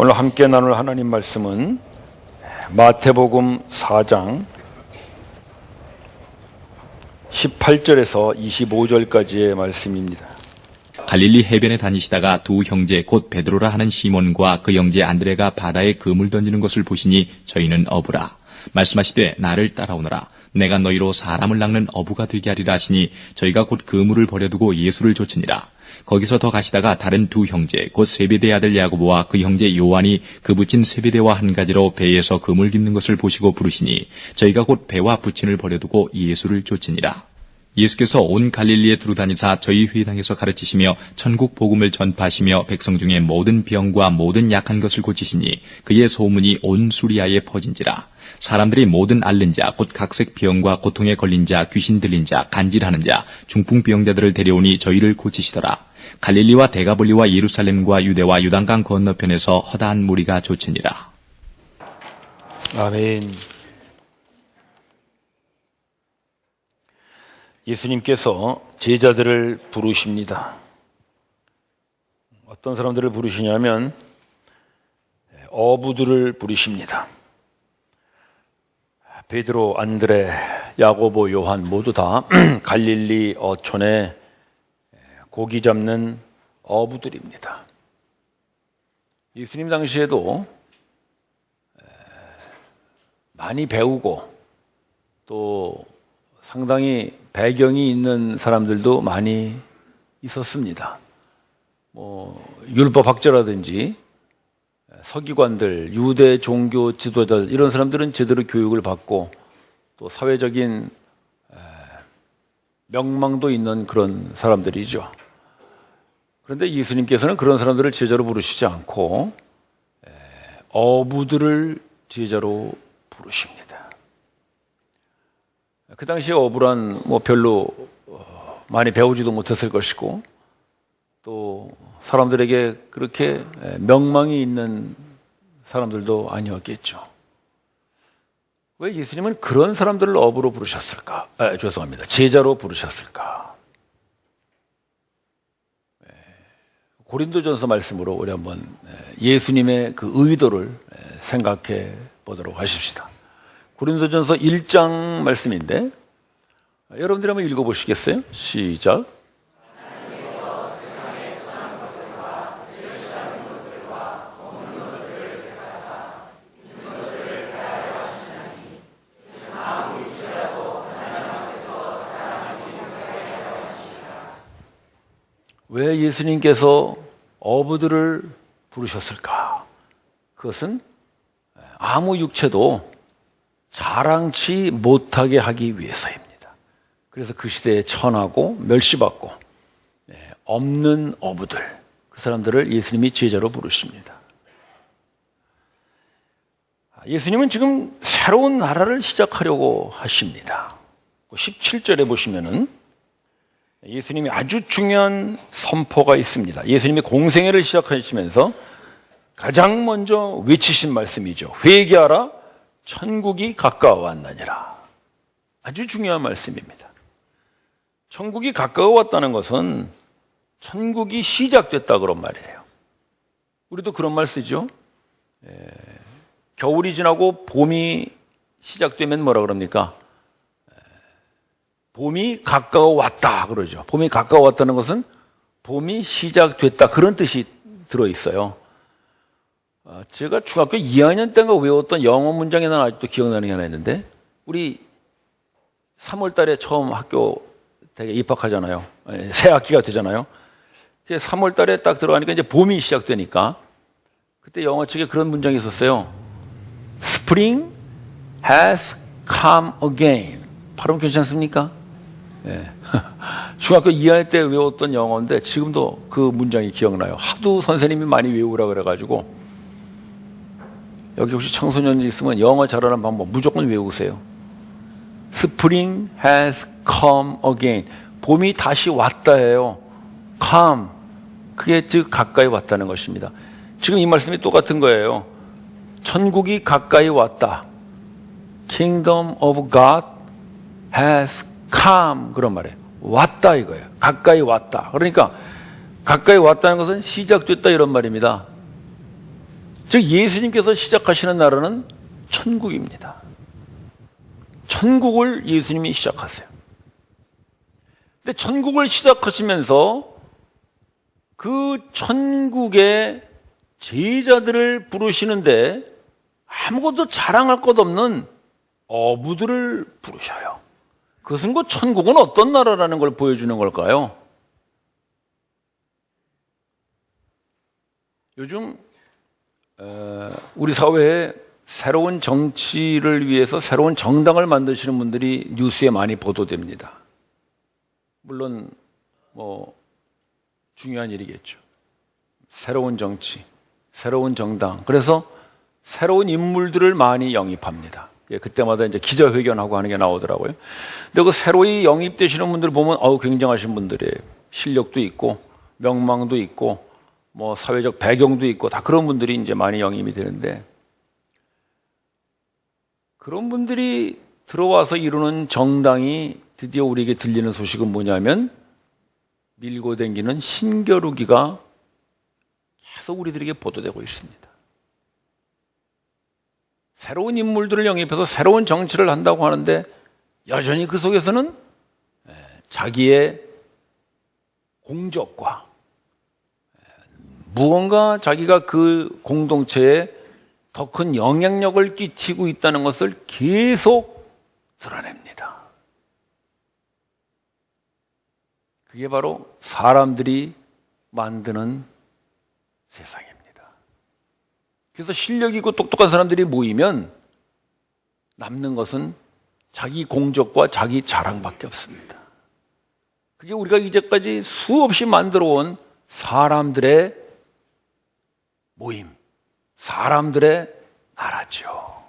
오늘 함께 나눌 하나님 말씀은 마태복음 4장 18절에서 25절까지의 말씀입니다. 갈릴리 해변에 다니시다가 두 형제 곧 베드로라 하는 시몬과 그 형제 안드레가 바다에 그물 던지는 것을 보시니 저희는 어부라. 말씀하시되 나를 따라오너라. 내가 너희로 사람을 낚는 어부가 되게 하리라 하시니 저희가 곧 그물을 버려두고 예수를 좇으니라. 거기서 더 가시다가 다른 두 형제 곧 세베대의 아들 야고보와 그 형제 요한이 그 붙인 세베대와 한 가지로 배에서 그물 깁는 것을 보시고 부르시니 저희가 곧 배와 붙임을 버려두고 예수를 좇으니라. 예수께서 온 갈릴리에 두루다니사 저희 회당에서 가르치시며 천국 복음을 전파하시며 백성 중에 모든 병과 모든 약한 것을 고치시니 그의 소문이 온 수리아에 퍼진지라. 사람들이 모든 앓는 자, 곧 각색 병과 고통에 걸린 자, 귀신 들린 자, 간질하는 자, 중풍병자들을 데려오니 저희를 고치시더라. 갈릴리와 데가볼리와 예루살렘과 유대와 요단강 건너편에서 허다한 무리가 좇으니라. 아멘. 예수님께서 제자들을 부르십니다. 어떤 사람들을 부르시냐면 어부들을 부르십니다. 베드로, 안드레, 야고보, 요한 모두 다 갈릴리 어촌에 고기 잡는 어부들입니다. 예수님 당시에도 많이 배우고 또 상당히 배경이 있는 사람들도 많이 있었습니다. 율법학자라든지 서기관들, 유대 종교 지도자들 이런 사람들은 제대로 교육을 받고 또 사회적인 명망도 있는 그런 사람들이죠. 그런데 예수님께서는 그런 사람들을 제자로 부르시지 않고 어부들을 제자로 부르십니다. 그 당시에 어부란 별로 많이 배우지도 못했을 것이고 또 사람들에게 그렇게 명망이 있는 사람들도 아니었겠죠. 왜 예수님은 그런 사람들을 어부로 부르셨을까? 죄송합니다. 제자로 부르셨을까? 고린도전서 말씀으로 우리 한번 예수님의 그 의도를 생각해 보도록 하십시다. 고린도전서 1장 말씀인데 여러분들이 한번 읽어보시겠어요? 시작. 왜 예수님께서 어부들을 부르셨을까? 그것은 아무 육체도 자랑치 못하게 하기 위해서입니다. 그래서 그 시대에 천하고 멸시받고 없는 어부들, 그 사람들을 예수님이 제자로 부르십니다. 예수님은 지금 새로운 나라를 시작하려고 하십니다. 17절에 보시면은 예수님이 아주 중요한 선포가 있습니다. 예수님이 공생애를 시작하시면서 가장 먼저 외치신 말씀이죠. 회개하라, 천국이 가까워왔느니라. 아주 중요한 말씀입니다. 천국이 가까워왔다는 것은 천국이 시작됐다 그런 말이에요. 우리도 그런 말 쓰죠. 겨울이 지나고 봄이 시작되면 뭐라 그럽니까? 봄이 가까워왔다 그러죠. 봄이 가까워왔다는 것은 봄이 시작됐다 그런 뜻이 들어있어요. 제가 중학교 2학년 때인가 외웠던 영어 문장이 난 아직도 기억나는 게 하나 있는데 우리 3월 달에 처음 학교 대개 입학하잖아요. 새 학기가 되잖아요. 3월 달에 딱 들어가니까 이제 봄이 시작되니까 그때 영어 책에 그런 문장이 있었어요. Spring has come again. 발음 괜찮습니까? 중학교 2학년 때 외웠던 영어인데 지금도 그 문장이 기억나요. 하도 선생님이 많이 외우라 그래가지고 여기 혹시 청소년이 있으면 영어 잘하는 방법 무조건 외우세요. Spring has come again. 봄이 다시 왔다예요. come. 그게 즉 가까이 왔다는 것입니다. 지금 이 말씀이 똑같은 거예요. 천국이 가까이 왔다. Kingdom of God has come. 그런 말이에요. 왔다 이거예요. 가까이 왔다. 그러니까 가까이 왔다는 것은 시작됐다 이런 말입니다. 즉 예수님께서 시작하시는 나라는 천국입니다. 천국을 예수님이 시작하세요. 근데 천국을 시작하시면서 그 천국의 제자들을 부르시는데 아무것도 자랑할 것 없는 어부들을 부르셔요. 그것은 그 천국은 어떤 나라라는 걸 보여주는 걸까요? 요즘 우리 사회에 새로운 정치를 위해서 새로운 정당을 만드시는 분들이 뉴스에 많이 보도됩니다. 물론 중요한 일이겠죠. 새로운 정치, 새로운 정당. 그래서 새로운 인물들을 많이 영입합니다. 그때마다 이제 기자회견하고 하는 게 나오더라고요. 근데 그 새로이 영입되시는 분들 보면 굉장하신 분들이에요. 실력도 있고 명망도 있고 사회적 배경도 있고 다 그런 분들이 이제 많이 영입이 되는데, 그런 분들이 들어와서 이루는 정당이 드디어 우리에게 들리는 소식은 뭐냐면 밀고 댕기는 신겨루기가 계속 우리들에게 보도되고 있습니다. 새로운 인물들을 영입해서 새로운 정치를 한다고 하는데 여전히 그 속에서는 자기의 공적과 무언가 자기가 그 공동체에 더 큰 영향력을 끼치고 있다는 것을 계속 드러냅니다. 그게 바로 사람들이 만드는 세상입니다. 그래서 실력 있고 똑똑한 사람들이 모이면 남는 것은 자기 공적과 자기 자랑밖에 없습니다. 그게 우리가 이제까지 수없이 만들어온 사람들의 모임, 사람들의 나라죠.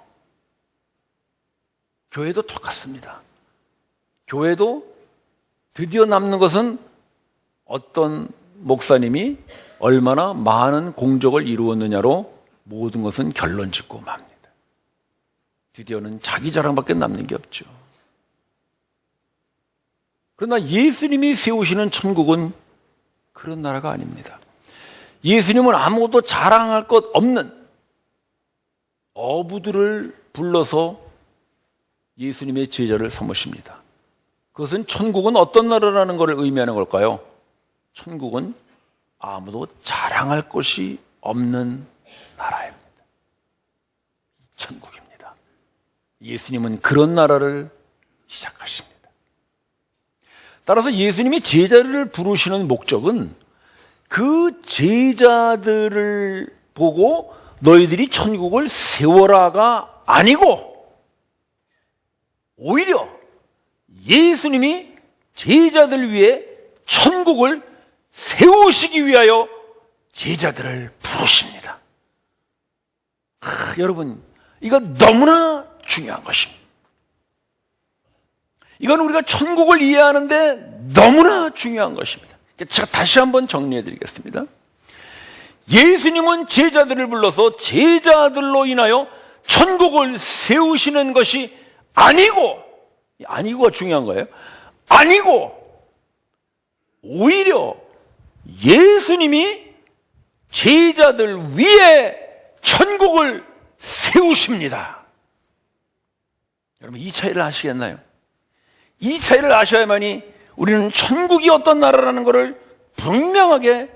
교회도 똑같습니다. 교회도 드디어 남는 것은 어떤 목사님이 얼마나 많은 공적을 이루었느냐로 모든 것은 결론 짓고 맙니다. 드디어는 자기 자랑밖에 남는 게 없죠. 그러나 예수님이 세우시는 천국은 그런 나라가 아닙니다. 예수님은 아무것도 자랑할 것 없는 어부들을 불러서 예수님의 제자를 삼으십니다. 그것은 천국은 어떤 나라라는 것을 의미하는 걸까요? 천국은 아무도 자랑할 것이 없는 나라입니다. 천국입니다. 예수님은 그런 나라를 시작하십니다. 따라서 예수님이 제자를 부르시는 목적은 그 제자들을 보고 너희들이 천국을 세워라가 아니고, 오히려 예수님이 제자들 위해 천국을 세우시기 위하여 제자들을 부르십니다. 여러분, 이건 너무나 중요한 것입니다. 이건 우리가 천국을 이해하는데 너무나 중요한 것입니다. 제가 다시 한번 정리해 드리겠습니다. 예수님은 제자들을 불러서 제자들로 인하여 천국을 세우시는 것이 아니고가 중요한 거예요. 아니고 오히려 예수님이 제자들 위에 천국을 세우십니다. 여러분, 이 차이를 아시겠나요? 이 차이를 아셔야만이 우리는 천국이 어떤 나라라는 것을 분명하게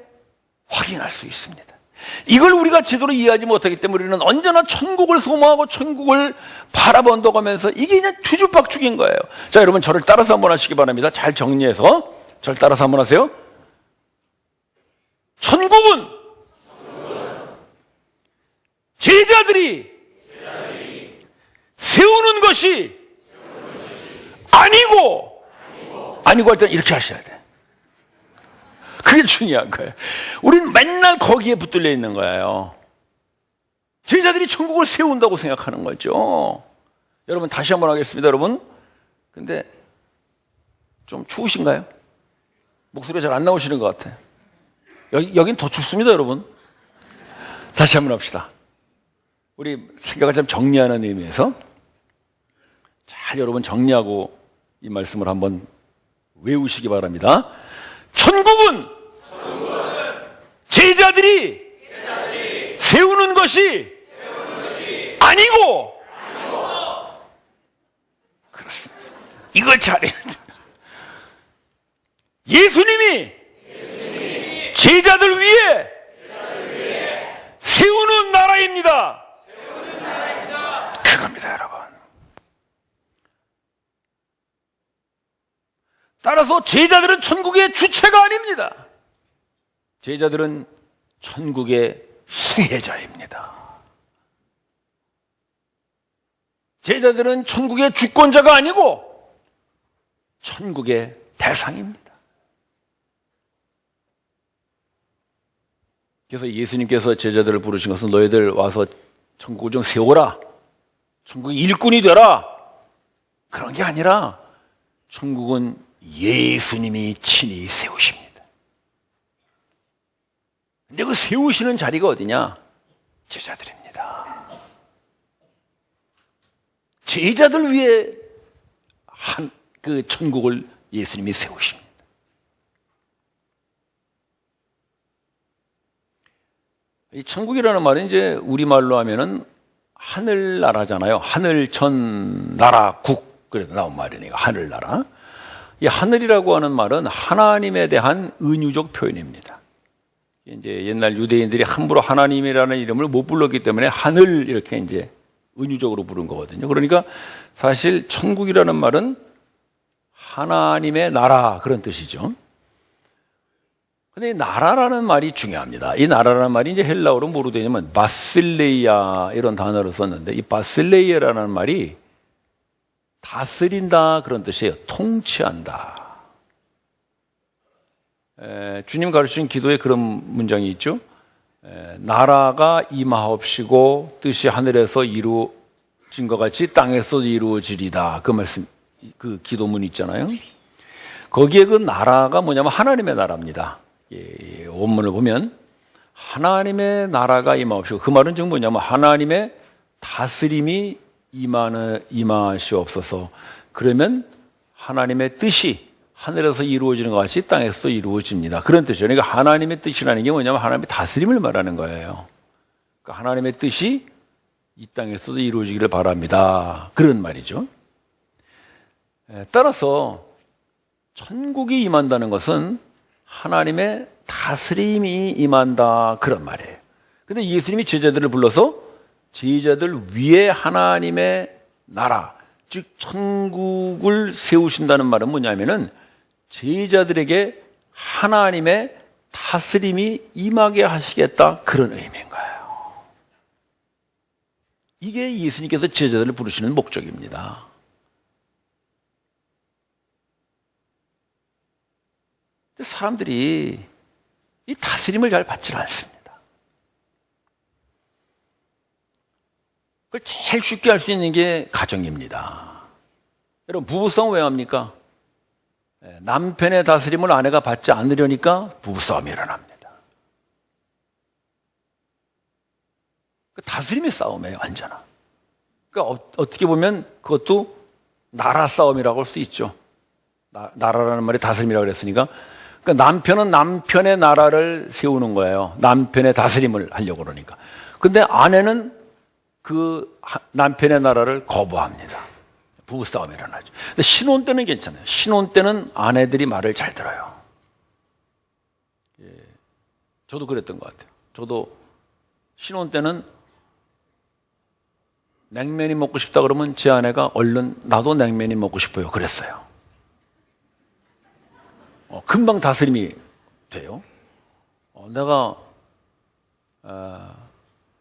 확인할 수 있습니다. 이걸 우리가 제대로 이해하지 못하기 때문에 우리는 언제나 천국을 소망하고 천국을 바라본다고 하면서 이게 그냥 뒤죽박죽인 거예요. 자, 여러분, 저를 따라서 한번 하시기 바랍니다. 잘 정리해서 저를 따라서 한번 하세요. 천국은 제자들이 세우는 것이 아니고 할 때는 이렇게 하셔야 돼. 그게 중요한 거예요. 우리는 맨날 거기에 붙들려 있는 거예요. 제자들이 천국을 세운다고 생각하는 거죠. 여러분, 다시 한번 하겠습니다. 여러분, 근데 좀 추우신가요? 목소리가 잘 안 나오시는 것 같아. 여긴 더 춥습니다. 여러분, 다시 한번 합시다. 우리 생각을 좀 정리하는 의미에서 잘 여러분 정리하고 이 말씀을 한번 외우시기 바랍니다. 천국은 제자들이 세우는 것 것이 아니고. 그렇습니다. 이걸 잘해야 돼요. 예수님이 제자들 위해 세우는 나라입니다. 그겁니다, 여러분. 따라서 제자들은 천국의 주체가 아닙니다. 제자들은 천국의 수혜자입니다. 제자들은 천국의 주권자가 아니고 천국의 대상입니다. 그래서 예수님께서 제자들을 부르신 것은 너희들 와서 천국을 좀 세워라. 천국의 일꾼이 되라. 그런 게 아니라 천국은 예수님이 친히 세우십니다. 근데 그 세우시는 자리가 어디냐? 제자들입니다. 제자들 위해 그 천국을 예수님이 세우십니다. 이 천국이라는 말은 이제 우리말로 하면은 하늘나라잖아요. 하늘천 나라 국 그래서 나온 말이니까 하늘나라. 이 하늘이라고 하는 말은 하나님에 대한 은유적 표현입니다. 이제 옛날 유대인들이 함부로 하나님이라는 이름을 못 불렀기 때문에 하늘 이렇게 이제 은유적으로 부른 거거든요. 그러니까 사실 천국이라는 말은 하나님의 나라 그런 뜻이죠. 근데 이 나라라는 말이 중요합니다. 이 나라라는 말이 이제 헬라어로 뭐로 되냐면 바실레이아 이런 단어를 썼는데 이 바실레이아라는 말이 다스린다 그런 뜻이에요. 통치한다. 주님 가르치신 기도에 그런 문장이 있죠. 나라가 임하옵시고 뜻이 하늘에서 이루어진 것 같이 땅에서 이루어지리다. 그 말씀, 그 기도문 있잖아요. 거기에 그 나라가 뭐냐면 하나님의 나라입니다. 원문을 보면 하나님의 나라가 임하옵시고 그 말은 지금 뭐냐면 하나님의 다스림이 임하시옵소서. 그러면 하나님의 뜻이 하늘에서 이루어지는 것 같이 땅에서 이루어집니다. 그런 뜻이에요. 그러니까 하나님의 뜻이라는 게 뭐냐면 하나님의 다스림을 말하는 거예요. 그러니까 하나님의 뜻이 이 땅에서도 이루어지기를 바랍니다. 그런 말이죠. 따라서 천국이 임한다는 것은 하나님의 다스림이 임한다 그런 말이에요. 근데 예수님이 제자들을 불러서 제자들 위에 하나님의 나라, 즉 천국을 세우신다는 말은 뭐냐면은 제자들에게 하나님의 다스림이 임하게 하시겠다 그런 의미인 거예요. 이게 예수님께서 제자들을 부르시는 목적입니다. 근데 사람들이 이 다스림을 잘 받지 않습니다. 그걸 제일 쉽게 할 수 있는 게 가정입니다. 여러분 부부싸움 왜 합니까? 남편의 다스림을 아내가 받지 않으려니까 부부싸움이 일어납니다. 그 다스림의 싸움이에요, 완전한. 그러니까 어떻게 보면 그것도 나라 싸움이라고 할 수 있죠. 나라라는 말이 다스림이라고 그랬으니까. 그러니까 남편은 남편의 나라를 세우는 거예요. 남편의 다스림을 하려고 그러니까. 근데 아내는 그 남편의 나라를 거부합니다. 부부싸움이 일어나죠. 근데 신혼 때는 괜찮아요. 신혼 때는 아내들이 말을 잘 들어요. 저도 그랬던 것 같아요. 저도 신혼 때는 냉면이 먹고 싶다 그러면 제 아내가 얼른 나도 냉면이 먹고 싶어요. 그랬어요. 금방 다스림이 돼요. 내가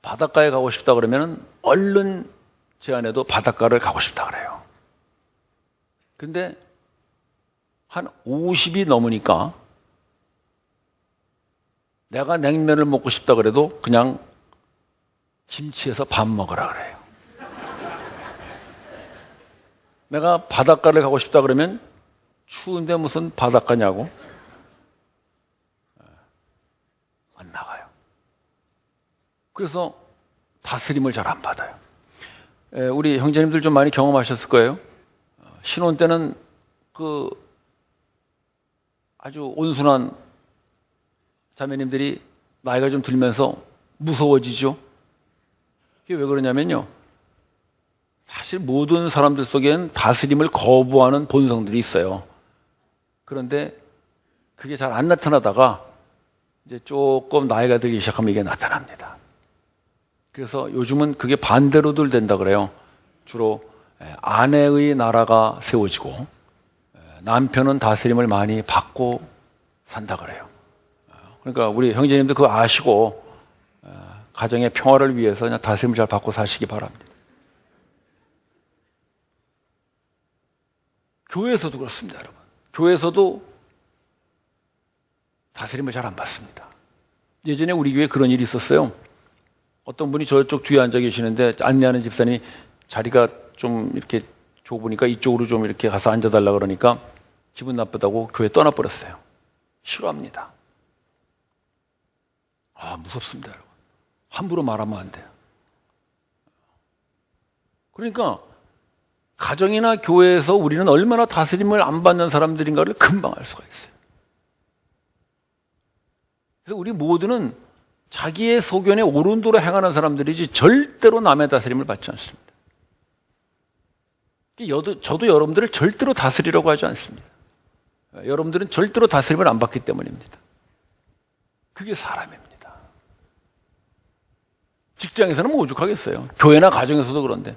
바닷가에 가고 싶다 그러면 얼른 제 아내도 바닷가를 가고 싶다 그래요. 근데 한 50이 넘으니까 내가 냉면을 먹고 싶다 그래도 그냥 김치에서 밥 먹으라 그래요. 내가 바닷가를 가고 싶다 그러면 추운데 무슨 바닷가냐고 안 나가요. 그래서 다스림을 잘 안 받아요. 우리 형제님들 좀 많이 경험하셨을 거예요. 신혼 때는 그 아주 온순한 자매님들이 나이가 좀 들면서 무서워지죠. 이게 왜 그러냐면요. 사실 모든 사람들 속엔 다스림을 거부하는 본성들이 있어요. 그런데 그게 잘 안 나타나다가 이제 조금 나이가 들기 시작하면 이게 나타납니다. 그래서 요즘은 그게 반대로들 된다 그래요. 주로 아내의 나라가 세워지고 남편은 다스림을 많이 받고 산다 그래요. 그러니까 우리 형제님들 그거 아시고 가정의 평화를 위해서 그냥 다스림을 잘 받고 사시기 바랍니다. 교회에서도 그렇습니다, 여러분. 교회에서도 다스림을 잘 안 받습니다. 예전에 우리 교회에 그런 일이 있었어요. 어떤 분이 저쪽 뒤에 앉아 계시는데 안내하는 집사님이 자리가 좀 이렇게 좁으니까 이쪽으로 좀 이렇게 가서 앉아달라 그러니까 기분 나쁘다고 교회 떠나버렸어요. 싫어합니다. 무섭습니다, 여러분. 함부로 말하면 안 돼요. 그러니까 가정이나 교회에서 우리는 얼마나 다스림을 안 받는 사람들인가를 금방 알 수가 있어요. 그래서 우리 모두는 자기의 소견에 옳은 도로 행하는 사람들이지 절대로 남의 다스림을 받지 않습니다. 저도 여러분들을 절대로 다스리려고 하지 않습니다. 여러분들은 절대로 다스림을 안 받기 때문입니다. 그게 사람입니다. 직장에서는 뭐 오죽하겠어요. 교회나 가정에서도 그런데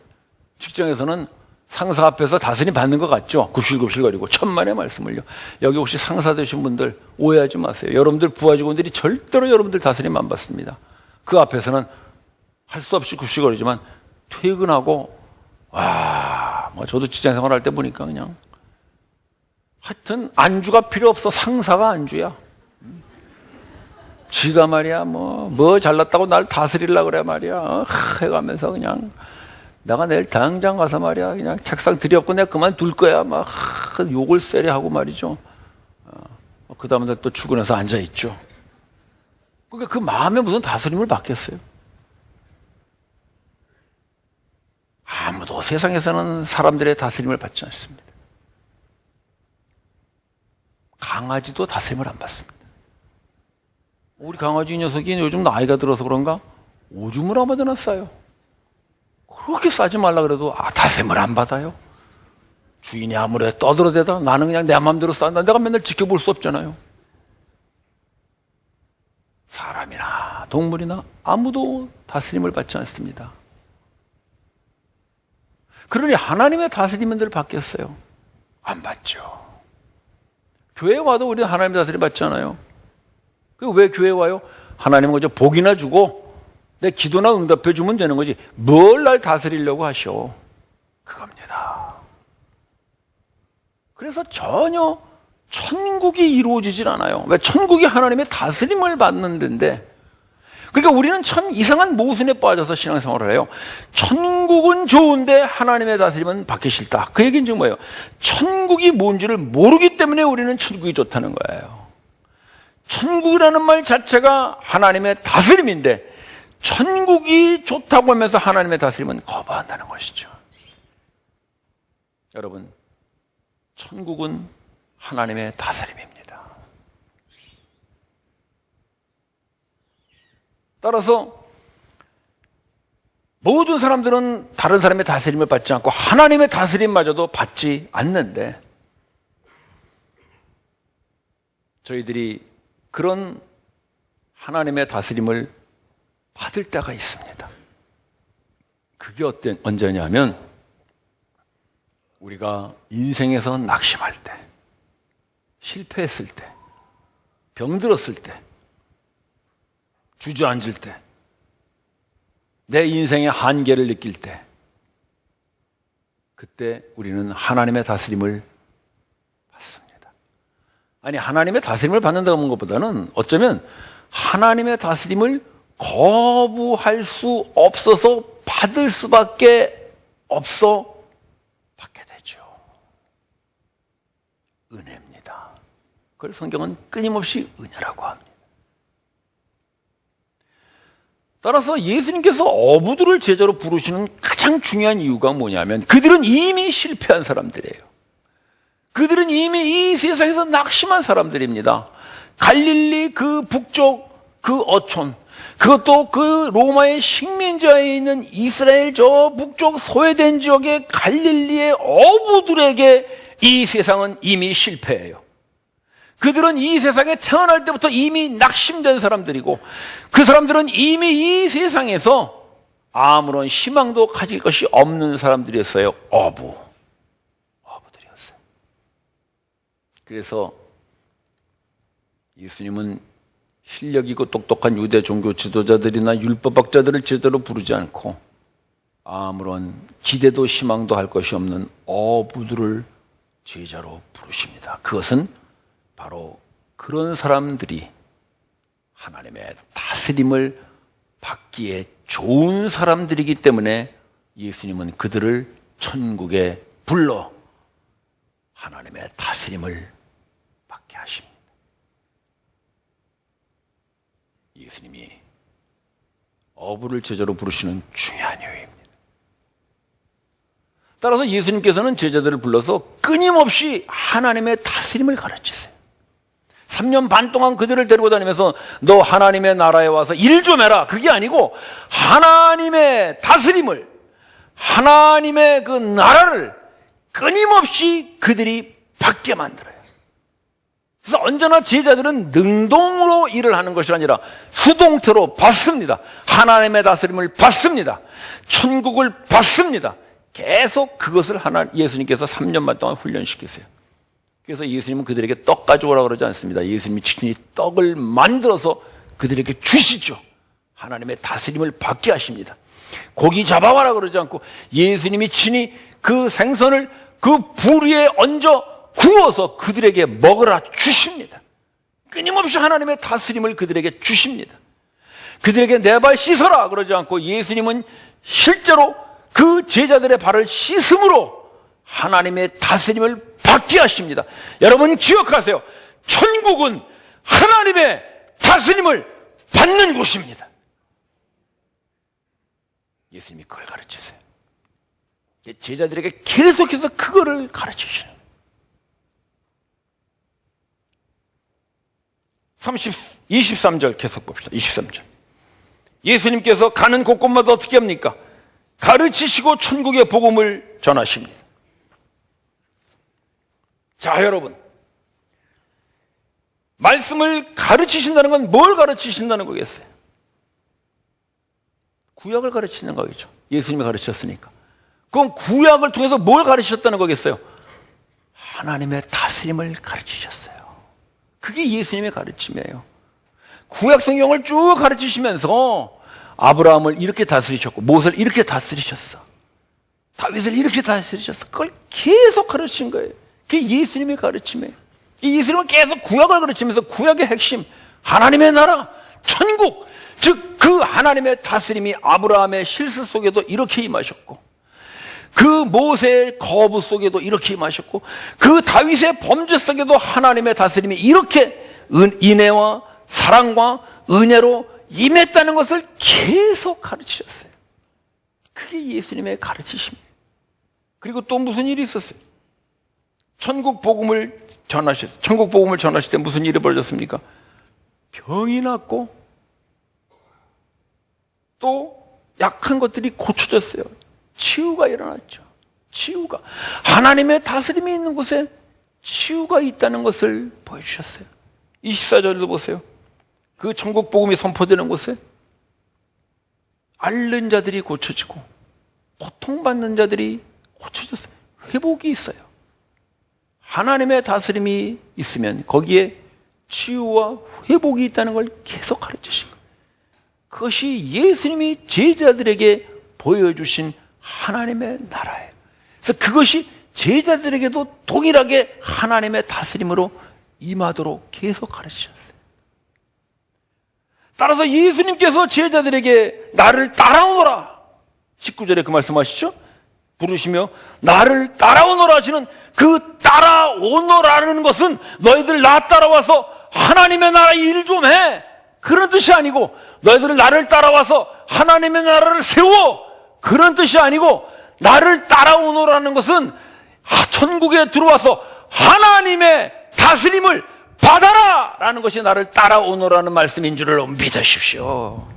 직장에서는 상사 앞에서 다스림 받는 것 같죠? 굽실굽실거리고 천만의 말씀을요. 여기 혹시 상사 되신 분들 오해하지 마세요. 여러분들 부하 직원들이 절대로 여러분들 다스림 안 받습니다. 그 앞에서는 할 수 없이 굽실거리지만 퇴근하고 저도 직장 생활할 때 보니까 그냥 하여튼 안주가 필요 없어. 상사가 안주야. 지가 말이야 뭐 잘났다고 날 다스리려고 그래 말이야. 해가면서 그냥 내가 내일 당장 가서 말이야 그냥 책상 들여엎고 내가 그만둘 거야 막 욕을 세게 하고 말이죠. 그 다음에 또 출근해서 앉아있죠. 그러니까 그 마음에 무슨 다스림을 받겠어요. 아무도 세상에서는 사람들의 다스림을 받지 않습니다. 강아지도 다스림을 안 받습니다. 우리 강아지 이 녀석이 요즘 나이가 들어서 그런가 오줌을 아무데나 싸요. 그렇게 싸지 말라 그래도 다스림을 안 받아요. 주인이 아무리 떠들어대다 나는 그냥 내 마음대로 싼다. 내가 맨날 지켜볼 수 없잖아요. 사람이나 동물이나 아무도 다스림을 받지 않습니다. 그러니 하나님의 다스림을 받겠어요? 안 받죠. 교회 와도 우리는 하나님의 다스림 받지 않아요. 왜 교회 와요? 하나님은 그저 복이나 주고 내 기도나 응답해 주면 되는 거지 뭘 날 다스리려고 하셔. 그겁니다. 그래서 전혀 천국이 이루어지질 않아요. 왜? 천국이 하나님의 다스림을 받는 데인데, 그러니까 우리는 참 이상한 모순에 빠져서 신앙생활을 해요. 천국은 좋은데 하나님의 다스림은 받기 싫다. 그 얘기는 지금 뭐예요? 천국이 뭔지를 모르기 때문에 우리는 천국이 좋다는 거예요. 천국이라는 말 자체가 하나님의 다스림인데 천국이 좋다고 하면서 하나님의 다스림은 거부한다는 것이죠. 여러분, 천국은 하나님의 다스림입니다. 따라서 모든 사람들은 다른 사람의 다스림을 받지 않고 하나님의 다스림마저도 받지 않는데 저희들이 그런 하나님의 다스림을 받을 때가 있습니다. 그게 언제냐면 우리가 인생에서 낙심할 때, 실패했을 때, 병들었을 때, 주저앉을 때, 내 인생의 한계를 느낄 때, 그때 우리는 하나님의 다스림을 받습니다. 아니, 하나님의 다스림을 받는다고 하는 것보다는 어쩌면 하나님의 다스림을 거부할 수 없어서 받을 수밖에 없어 받게 되죠. 은혜입니다. 그걸 성경은 끊임없이 은혜라고 합니다. 따라서 예수님께서 어부들을 제자로 부르시는 가장 중요한 이유가 뭐냐면 그들은 이미 실패한 사람들이에요. 그들은 이미 이 세상에서 낙심한 사람들입니다. 갈릴리 그 북쪽 그 어촌, 그것도 그 로마의 식민지하에 있는 이스라엘 저 북쪽 소외된 지역의 갈릴리의 어부들에게 이 세상은 이미 실패해요. 그들은 이 세상에 태어날 때부터 이미 낙심된 사람들이고, 그 사람들은 이미 이 세상에서 아무런 희망도 가질 것이 없는 사람들이었어요. 어부들이었어요. 그래서 예수님은 실력 있고 똑똑한 유대 종교 지도자들이나 율법학자들을 제대로 부르지 않고 아무런 기대도 희망도 할 것이 없는 어부들을 제자로 부르십니다. 그것은 바로 그런 사람들이 하나님의 다스림을 받기에 좋은 사람들이기 때문에 예수님은 그들을 천국에 불러 하나님의 다스림을 받게 하십니다. 예수님이 어부를 제자로 부르시는 중요한 이유입니다. 따라서 예수님께서는 제자들을 불러서 끊임없이 하나님의 다스림을 가르치세요. 3년 반 동안 그들을 데리고 다니면서 너 하나님의 나라에 와서 일 좀 해라. 그게 아니고 하나님의 다스림을, 하나님의 그 나라를 끊임없이 그들이 받게 만들어요. 그래서 언제나 제자들은 능동으로 일을 하는 것이 아니라 수동태로 받습니다. 하나님의 다스림을 받습니다. 천국을 받습니다. 계속 그것을 예수님께서 3년 반 동안 훈련시키세요. 그래서 예수님은 그들에게 떡 가져오라고 그러지 않습니다. 예수님이 친히 떡을 만들어서 그들에게 주시죠. 하나님의 다스림을 받게 하십니다. 고기 잡아와라 그러지 않고 예수님이 친히 그 생선을 그 불 위에 얹어 구워서 그들에게 먹으라 주십니다. 끊임없이 하나님의 다스림을 그들에게 주십니다. 그들에게 내 발 씻어라 그러지 않고 예수님은 실제로 그 제자들의 발을 씻음으로 하나님의 다스림을 받게 하십니다. 여러분 기억하세요. 천국은 하나님의 다스림을 받는 곳입니다. 예수님이 그걸 가르치세요. 제자들에게 계속해서 그거를 가르치시는 거예요. 23절 계속 봅시다. 23절. 예수님께서 가는 곳곳마다 어떻게 합니까? 가르치시고 천국의 복음을 전하십니다. 자, 여러분. 말씀을 가르치신다는 건 뭘 가르치신다는 거겠어요? 구약을 가르치는 거겠죠. 예수님이 가르치셨으니까. 그럼 구약을 통해서 뭘 가르치셨다는 거겠어요? 하나님의 다스림을 가르치셨어요. 그게 예수님의 가르침이에요. 구약 성경을 쭉 가르치시면서 아브라함을 이렇게 다스리셨고 모세를 이렇게 다스리셨어. 다윗을 이렇게 다스리셨어. 그걸 계속 가르친 거예요. 그게 예수님의 가르침이에요. 이 예수님은 계속 구약을 가르치면서 구약의 핵심, 하나님의 나라, 천국, 즉 그 하나님의 다스림이 아브라함의 실수 속에도 이렇게 임하셨고 그 모세의 거부 속에도 이렇게 임하셨고 그 다윗의 범죄 속에도 하나님의 다스림이 이렇게 인애와 사랑과 은혜로 임했다는 것을 계속 가르치셨어요. 그게 예수님의 가르치심이에요. 그리고 또 무슨 일이 있었어요? 천국 복음을 전하실 때 무슨 일이 벌어졌습니까? 병이 났고 또 약한 것들이 고쳐졌어요. 치유가 일어났죠. 치유가. 하나님의 다스림이 있는 곳에 치유가 있다는 것을 보여주셨어요. 24절도 보세요. 그 천국 복음이 선포되는 곳에 앓는 자들이 고쳐지고 고통받는 자들이 고쳐졌어요. 회복이 있어요. 하나님의 다스림이 있으면 거기에 치유와 회복이 있다는 걸 계속 가르치신 거예요. 그것이 예수님이 제자들에게 보여주신 하나님의 나라예요. 그래서 그것이 제자들에게도 동일하게 하나님의 다스림으로 임하도록 계속 가르치셨어요. 따라서 예수님께서 제자들에게 나를 따라오너라 19절에 그 말씀하시죠. 부르시며 나를 따라오너라 하시는 그 따라오너라는 것은 너희들 나 따라와서 하나님의 나라 일 좀 해 그런 뜻이 아니고 너희들 나를 따라와서 하나님의 나라를 세워 그런 뜻이 아니고 나를 따라오너라는 것은 천국에 들어와서 하나님의 다스림을 받아라 라는 것이 나를 따라오너라는 말씀인 줄을 믿으십시오.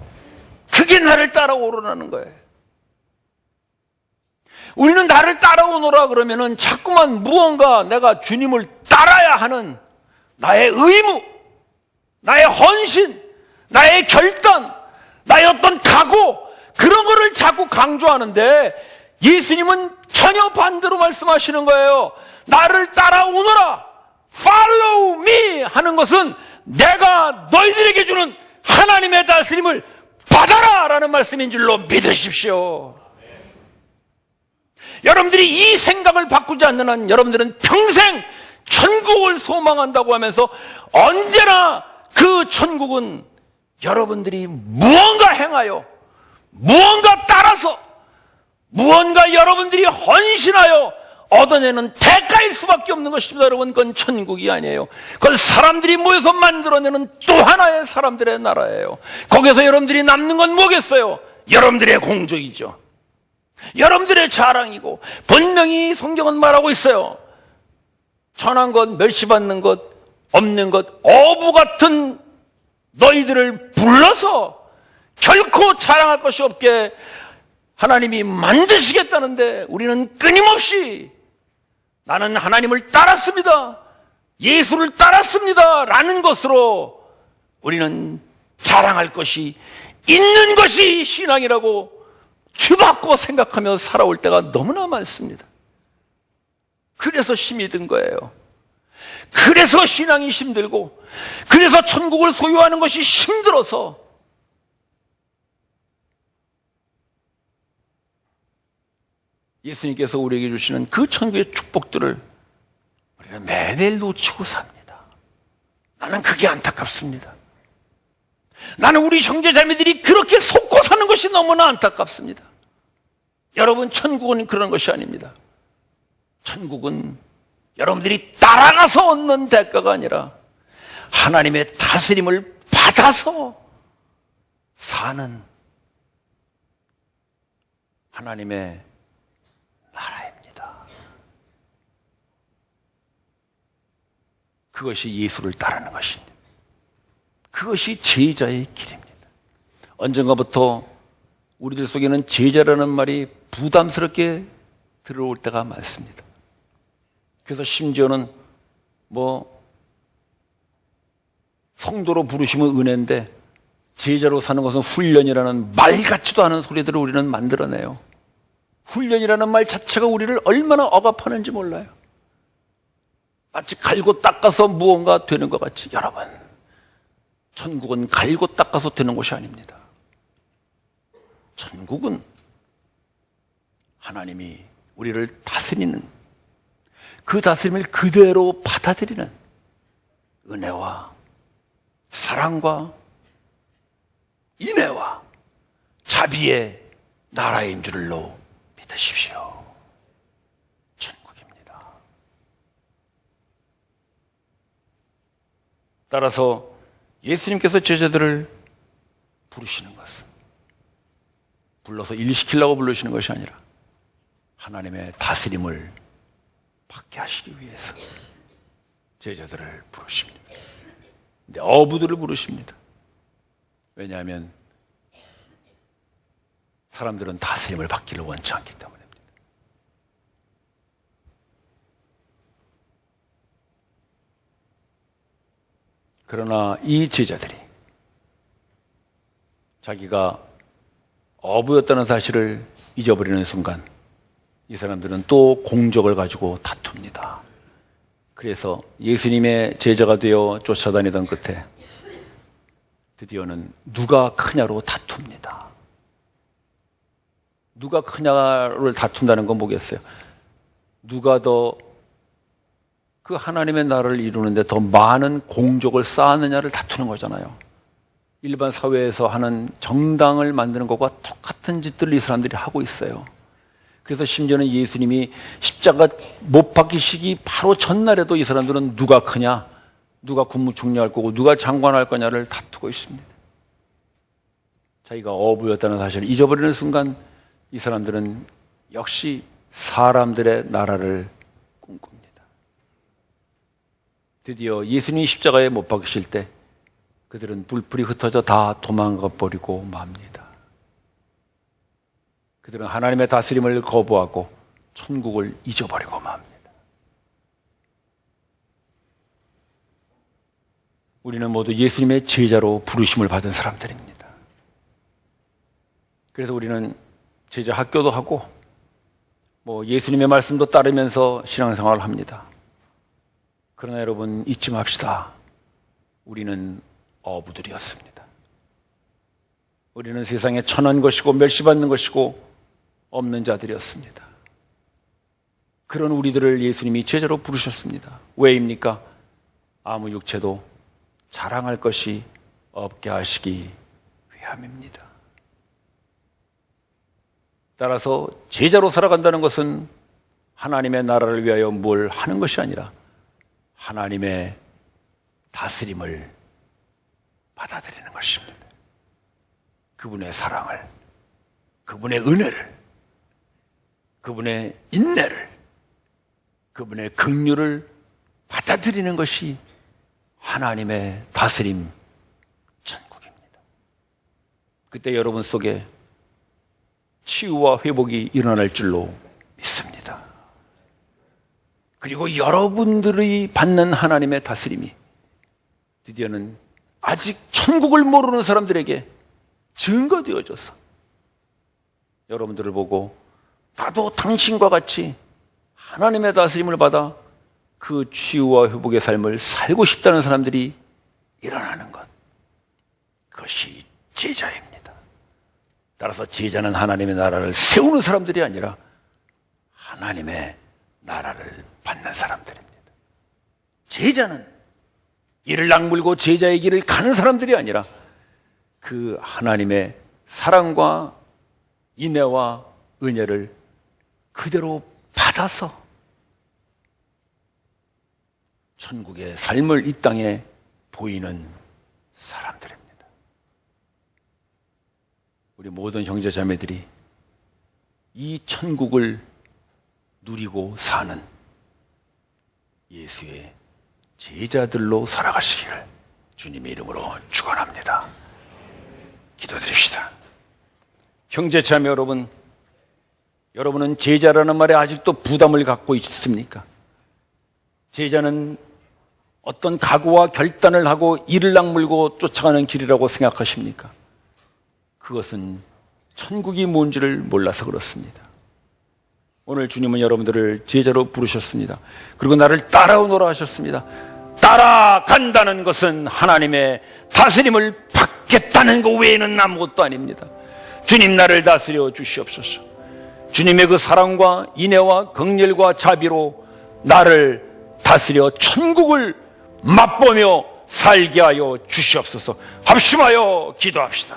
그게 나를 따라오라는 거예요. 우리는 나를 따라오너라 그러면은 자꾸만 무언가 내가 주님을 따라야 하는 나의 의무, 나의 헌신, 나의 결단, 나의 어떤 각오, 그런 거를 자꾸 강조하는데 예수님은 전혀 반대로 말씀하시는 거예요. 나를 따라오너라, follow me 하는 것은 내가 너희들에게 주는 하나님의 다스림을 받아라 라는 말씀인 줄로 믿으십시오. 여러분들이 이 생각을 바꾸지 않는 한 여러분들은 평생 천국을 소망한다고 하면서 언제나 그 천국은 여러분들이 무언가 행하여, 무언가 따라서, 무언가 여러분들이 헌신하여 얻어내는 대가일 수밖에 없는 것입니다. 여러분, 그건 천국이 아니에요. 그건 사람들이 모여서 만들어내는 또 하나의 사람들의 나라예요. 거기서 여러분들이 남는 건 뭐겠어요? 여러분들의 공적이죠. 여러분들의 자랑이고, 분명히 성경은 말하고 있어요. 천한 것, 멸시받는 것, 없는 것, 어부 같은 너희들을 불러서 결코 자랑할 것이 없게 하나님이 만드시겠다는데 우리는 끊임없이 나는 하나님을 따랐습니다, 예수를 따랐습니다 라는 것으로 우리는 자랑할 것이 있는 것이 신앙이라고 뒤바꿔 생각하며 살아올 때가 너무나 많습니다. 그래서 힘이 든 거예요. 그래서 신앙이 힘들고, 그래서 천국을 소유하는 것이 힘들어서 예수님께서 우리에게 주시는 그 천국의 축복들을 우리는 매일 놓치고 삽니다. 나는 그게 안타깝습니다. 나는 우리 형제자매들이 그렇게 속고 사는 것이 너무나 안타깝습니다. 여러분, 천국은 그런 것이 아닙니다. 천국은 여러분들이 따라가서 얻는 대가가 아니라 하나님의 다스림을 받아서 사는 하나님의 나라입니다. 그것이 예수를 따르는 것입니다. 그것이 제자의 길입니다. 언젠가부터 우리들 속에는 제자라는 말이 부담스럽게 들어올 때가 많습니다. 그래서 심지어는 성도로 부르시면 은혜인데 제자로 사는 것은 훈련이라는 말 같지도 않은 소리들을 우리는 만들어내요. 훈련이라는 말 자체가 우리를 얼마나 억압하는지 몰라요. 마치 갈고 닦아서 무언가 되는 것 같이. 여러분, 천국은 갈고 닦아서 되는 곳이 아닙니다. 천국은 하나님이 우리를 다스리는, 그 다스림을 그대로 받아들이는 은혜와 사랑과 인애와 자비의 나라인 줄로 믿으십시오. 천국입니다. 따라서 예수님께서 제자들을 부르시는 것은 불러서 일시키려고 부르시는 것이 아니라 하나님의 다스림을 받게 하시기 위해서 제자들을 부르십니다. 근데 어부들을 부르십니다. 왜냐하면 사람들은 다스림을 받기를 원치 않기 때문입니다. 그러나 이 제자들이 자기가 어부였다는 사실을 잊어버리는 순간 이 사람들은 또 공적을 가지고 다툽니다. 그래서 예수님의 제자가 되어 쫓아다니던 끝에 드디어는 누가 크냐로 다툽니다. 누가 크냐를 다툰다는 건 뭐겠어요? 누가 더 그 하나님의 나라를 이루는데 더 많은 공적을 쌓았느냐를 다투는 거잖아요. 일반 사회에서 하는 정당을 만드는 것과 똑같은 짓들을 이 사람들이 하고 있어요. 그래서 심지어는 예수님이 십자가 못 박히시기 바로 전날에도 이 사람들은 누가 크냐, 누가 국무총리할 거고 누가 장관할 거냐를 다투고 있습니다. 자기가 어부였다는 사실을 잊어버리는 순간 이 사람들은 역시 사람들의 나라를 꿈꿉니다. 드디어 예수님이 십자가에 못 박히실 때 그들은 불풀이 흩어져 다 도망가 버리고 맙니다. 그들은 하나님의 다스림을 거부하고 천국을 잊어버리고 맙니다. 우리는 모두 예수님의 제자로 부르심을 받은 사람들입니다. 그래서 우리는 제자 학교도 하고 예수님의 말씀도 따르면서 신앙생활을 합니다. 그러나 여러분 잊지 맙시다. 우리는 어부들이었습니다. 우리는 세상에 천한 것이고 멸시받는 것이고 없는 자들이었습니다. 그런 우리들을 예수님이 제자로 부르셨습니다. 왜입니까? 아무 육체도 자랑할 것이 없게 하시기 위함입니다. 따라서 제자로 살아간다는 것은 하나님의 나라를 위하여 뭘 하는 것이 아니라 하나님의 다스림을 받아들이는 것입니다. 그분의 사랑을, 그분의 은혜를, 그분의 인내를, 그분의 긍휼을 받아들이는 것이 하나님의 다스림 천국입니다. 그때 여러분 속에 치유와 회복이 일어날 줄로 믿습니다. 그리고 여러분들이 받는 하나님의 다스림이 드디어는 아직 천국을 모르는 사람들에게 증거되어져서 여러분들을 보고 나도 당신과 같이 하나님의 다스림을 받아 그 치유와 회복의 삶을 살고 싶다는 사람들이 일어나는 것, 그것이 제자입니다. 따라서 제자는 하나님의 나라를 세우는 사람들이 아니라 하나님의 나라를 받는 사람들입니다. 제자는 이를 악물고 제자의 길을 가는 사람들이 아니라 그 하나님의 사랑과 인애와 은혜를 그대로 받아서 천국의 삶을 이 땅에 보이는 사람들입니다. 우리 모든 형제 자매들이 이 천국을 누리고 사는 예수의 제자들로 살아가시기를 주님의 이름으로 축원합니다. 기도드립시다. 형제 자매 여러분, 여러분은 제자라는 말에 아직도 부담을 갖고 있습니까? 제자는 어떤 각오와 결단을 하고 이를 악물고 쫓아가는 길이라고 생각하십니까? 그것은 천국이 뭔지를 몰라서 그렇습니다. 오늘 주님은 여러분들을 제자로 부르셨습니다. 그리고 나를 따라오너라 하셨습니다. 따라간다는 것은 하나님의 다스림을 받겠다는 것 외에는 아무것도 아닙니다. 주님 나를 다스려 주시옵소서. 주님의 그 사랑과 인애와 긍휼과 자비로 나를 다스려 천국을 맛보며 살게 하여 주시옵소서. 합심하여 기도합시다.